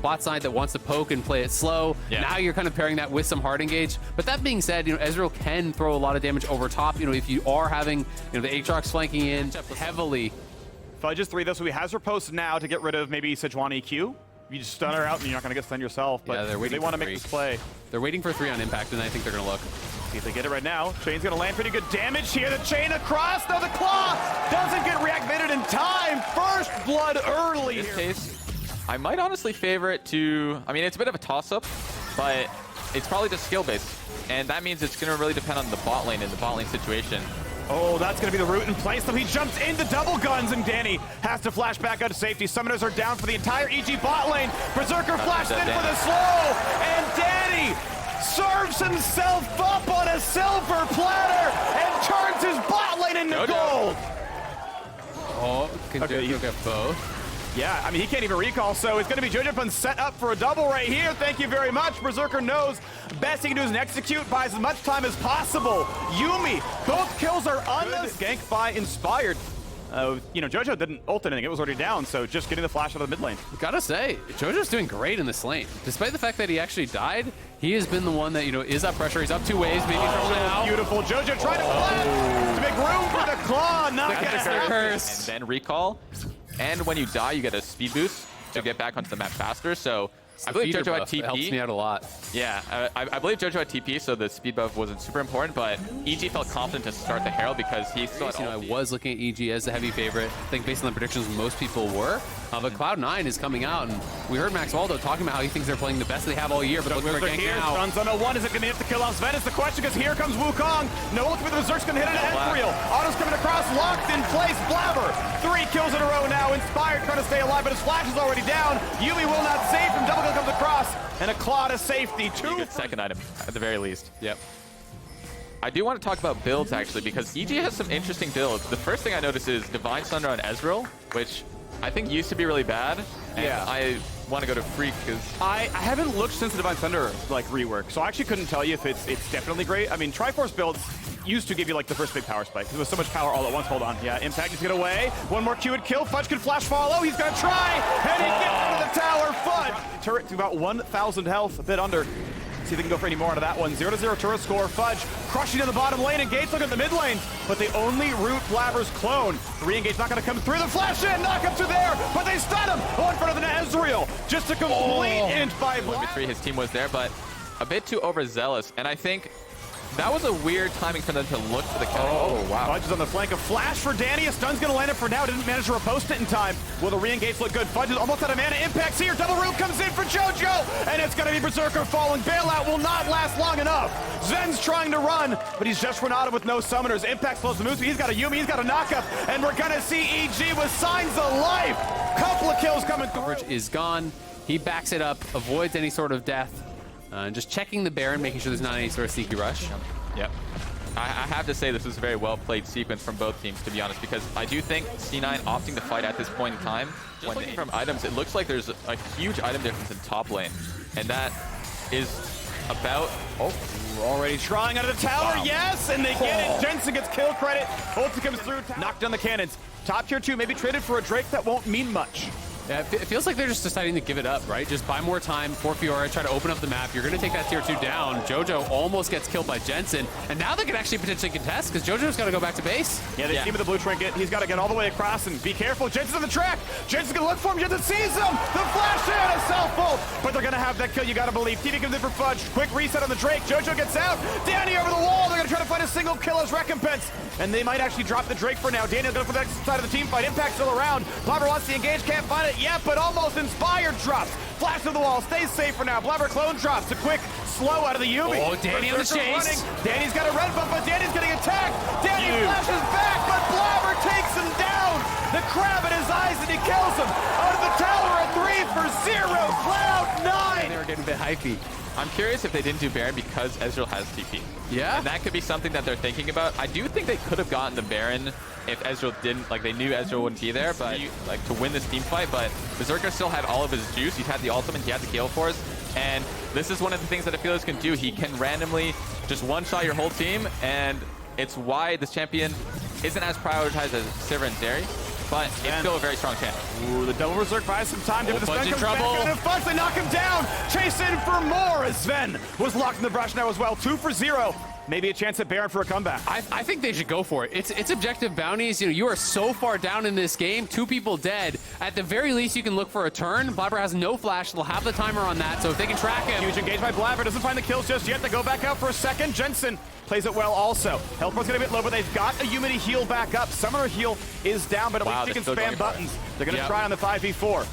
bot side that wants to poke and play it slow. Yeah. Now you're kind of pairing that with some hard engage. But that being said, Ezreal can throw a lot of damage over top. If you are having the Aatrox flanking in heavily. Fudge is 3 though, so he has her post now to get rid of maybe Sejuani EQ. You just stun her out and you're not going to get stunned yourself, but yeah, they want to make this play. They're waiting for 3 on impact, and I think they're going to look. See if they get it right now. Chain's going to land pretty good damage here. The chain across. No, the claw doesn't get reactivated in time. First blood early. In this case, I might honestly favor it to... I mean, it's a bit of a toss-up, but it's probably just skill-based. And that means it's going to really depend on the bot lane and the bot lane situation. Oh, that's going to be the root in place, though. He jumps into double guns, and Danny has to flash back out to safety. Summoners are down for the entire EG bot lane. Berserker flashed in for the slow, and Danny serves himself up on a silver platter and turns his bot lane into gold. Oh, can Jojo get both? Yeah, I mean, he can't even recall, so it's going to be Jojo set up for a double right here. Thank you very much. Berserker knows best he can do is an execute, buys as much time as possible. Yuumi, both kills are on the gank by Inspired. Jojo didn't ult anything. It was already down, so just getting the flash out of the mid lane. Gotta say, Jojo's doing great in this lane. Despite the fact that he actually died, he has been the one that, is up pressure. He's up 2 ways, maybe throwing it out. Beautiful. Jojo trying to flash to make room for the claw. Not gonna happen. And then recall. And when you die, you get a speed boost to get back onto the map faster. So I believe Jojo had TP. It helps me out a lot. Yeah, I believe Jojo had TP, so the speed buff wasn't super important, but EG felt confident to start the Herald because he still had I was looking at EG as a heavy favorite. I think based on the predictions, most people were. But Cloud9 is coming out, and we heard Max Waldo talking about how he thinks they're playing the best they have all year, but looking for a gank now. Stuns on 01. Is it going to hit the kill off Sven? Is the question, because here comes Wukong. No ultimate, the Berserk's going to hit it at Ezreal. Auto's coming across, locked in place. Blabber, 3 kills in a row now. Inspired trying to stay alive, but his flash is already down. Yuumi will not save him. Double kill comes across, and a claw to safety. 2 good second item, at the very least. Yep. I do want to talk about builds, actually, because EG has some interesting builds. The first thing I noticed is Divine Thunder on Ezreal, which I think used to be really bad. And yeah. I want to go to Freak because I haven't looked since the Divine Thunder rework, so I actually couldn't tell you if it's definitely great. I mean, Triforce builds used to give you the first big power spike because there was so much power all at once. Hold on, yeah, Impact needs to get away. One more Q would kill. Fudge can flash follow. He's gonna try, and he gets into the tower. Fudge turret to about 1,000 health, a bit under. See if they can go for any more out of that one. 0-0 turret score. Fudge crushing in the bottom lane. Engage looking at the mid lane, but they only root Blabber's clone. Re-engage not going to come through. The flash in, knock him to there, but they stun him. Oh, in front of the Ezreal. Just a complete int by Blabber. his team was there, but a bit too overzealous. And I think that was a weird timing for them to look for the kill. Oh, wow. Fudge is on the flank. A flash for Danny. A stun's going to land it for now. Didn't manage to repost it in time. Will the re-engage look good? Fudge is almost out of mana. Impact's here. Double root comes in for Jojo. And it's going to be Berserker falling. Bailout will not last long enough. Zen's trying to run, but he's just run out of with no summoners. Impact slows the moves. He's got a Yuumi. He's got a knockup. And we're going to see EG with signs of life. Couple of kills coming through. Coverage is gone. He backs it up, avoids any sort of death. Just checking the Baron, making sure there's not any sort of sneaky rush. Yep. I have to say this was a very well-played sequence from both teams, to be honest, because I do think C9 opting to fight at this point in time, when looking from items, it looks like there's a huge item difference in top lane, and that is about... Oh, we're already trying out of the tower, wow. Yes, and they get it. Jensen gets kill credit. Ulti comes through, knocked down the cannons. Top tier 2 maybe traded for a Drake that won't mean much. Yeah, it feels like they're just deciding to give it up, right? Just buy more time for Fiora, try to open up the map. You're going to take that tier 2 down. Jojo almost gets killed by Jensen, and now they can actually potentially contest because Jojo's got to go back to base. Yeah, they see him with the blue trinket. He's got to get all the way across, and be careful. Jensen's on the track. Jensen's going to look for him. Jensen sees him. The flash in, a self-ult, but they're going to have that kill. You got to believe. TV comes in for Fudge. Quick reset on the Drake. Jojo gets out. Danny over the wall. They're going to try to find a single kill as recompense, and they might actually drop the Drake for now. Daniel going for the next side of the team fight. Impact still around. Blabber wants to engage. Can't find it yet, but almost Inspired drops. Flash to the wall. Stays safe for now. Blabber clone drops. A quick slow out of the Yuumi. Oh, Danny on the chase. Danny's got a red buff, but Danny's getting attacked. Danny flashes back, but Blabber takes him down. The crab in his eyes, and he kills him. Out of the tower, a 3-for-0. Cloud9. They were getting a bit hypey. I'm curious if they didn't do Baron because Ezreal has TP. Yeah. And that could be something that they're thinking about. I do think they could have gotten the Baron if Ezreal didn't, they knew Ezreal wouldn't be there, but to win this team fight, but Berserker still had all of his juice. He had the ultimate, he had the Gale Force, and this is one of the things that a Felix can do. He can randomly just one-shot your whole team, and it's why this champion isn't as prioritized as Sivir and Zeri. but it's still a very strong chance. Ooh, the double berserk buys some time. Oh, Fudge in trouble. And Fudge, they knock him down. Chase in for more as Sven was locked in the brush now as well. 2 for 0. Maybe a chance at Baron for a comeback. I think they should go for it. It's objective bounties. You know, you are so far down in this game, 2 people dead. At the very least, you can look for a turn. Blabber has no flash. They'll have the timer on that, so if they can track him. Huge engage by Blabber. Doesn't find the kills just yet. They go back out for a second. Jensen plays it well also. Health bar's gonna be a bit low, but they've got a Humidity heal back up. Summoner heal is down, but at least he can spam buttons. They're gonna try on the 5v4.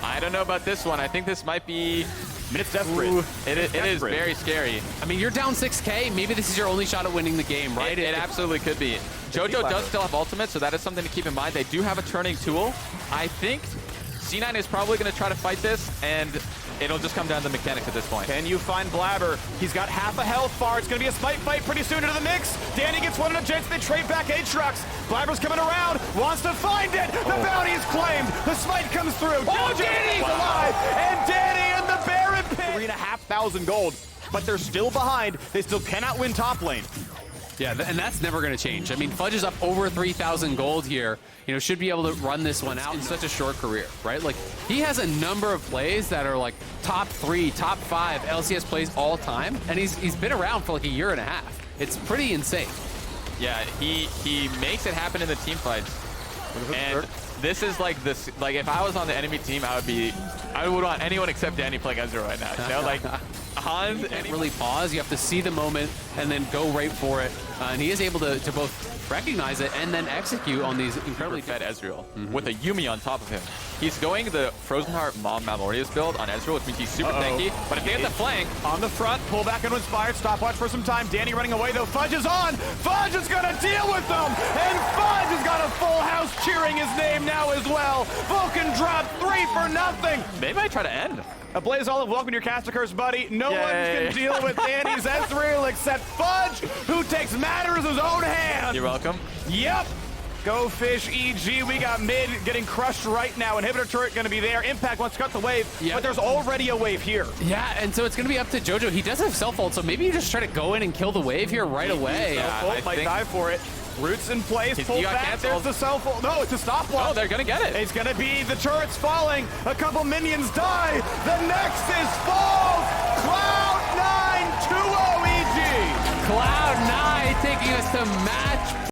I don't know about this one. I think this might be... I mean, it's desperate. Ooh, it is very scary. I mean, you're down 6K. Maybe this is your only shot at winning the game, right? It absolutely could be. JoJo does still have ultimate, so that is something to keep in mind. They do have a turning tool. I think C9 is probably going to try to fight this, and it'll just come down to mechanics at this point. Can you find Blabber? He's got half a health bar. It's going to be a smite fight pretty soon into the mix. Danny gets one in a chance. They trade back Aatrox. Blabber's coming around. Wants to find it. The bounty is claimed. The smite comes through. Oh, Danny's alive. And Danny and the Baron pit. 3,500 gold. But they're still behind. They still cannot win top lane. Yeah, and that's never going to change. I mean, Fudge is up over 3,000 gold here. You know, should be able to run this one out in such a short career, right? Like, he has a number of plays that are like top 3, top 5 LCS plays all time, and he's been around for like a year and a half. It's pretty insane. Yeah, he makes it happen in the team fights. And this is like this. Like, if I was on the enemy team, I would want anyone except Danny playing Ezreal right now. You know, like Hans. You can't really pause. You have to see the moment and then go right for it. And he is able to both recognize it and then execute on these incredibly fed Ezreal with a Yuumi on top of him. He's going the Frozen Heart Mom Malorius build on Ezreal, which means he's super tanky. But if they get the flank on the front, pull back into Inspired, stopwatch for some time. Danny running away though. Fudge is on. Fudge is gonna deal with them, and Fudge has got a full house cheering his name now as well. Vulcan dropped 3 for nothing. They might try to end. Ablaze Olive, welcome to your caster curse, buddy. No one can deal with Danny's Ezreal except Fudge, who takes matters in his own hands. You're welcome. Yep. Go Fish EG. We got mid getting crushed right now. Inhibitor turret going to be there. Impact wants to cut the wave, but there's already a wave here. Yeah, and so it's going to be up to JoJo. He does have self-ult, so maybe you just try to go in and kill the wave here right away. Self-ult might die for it. Roots in place, pull back, there's the self-ult. No, it's a stopwatch. Oh, they're going to get it. It's going to be the turrets falling. A couple minions die. The Nexus falls. Cloud9 2-0 EG. Cloud9 taking us to match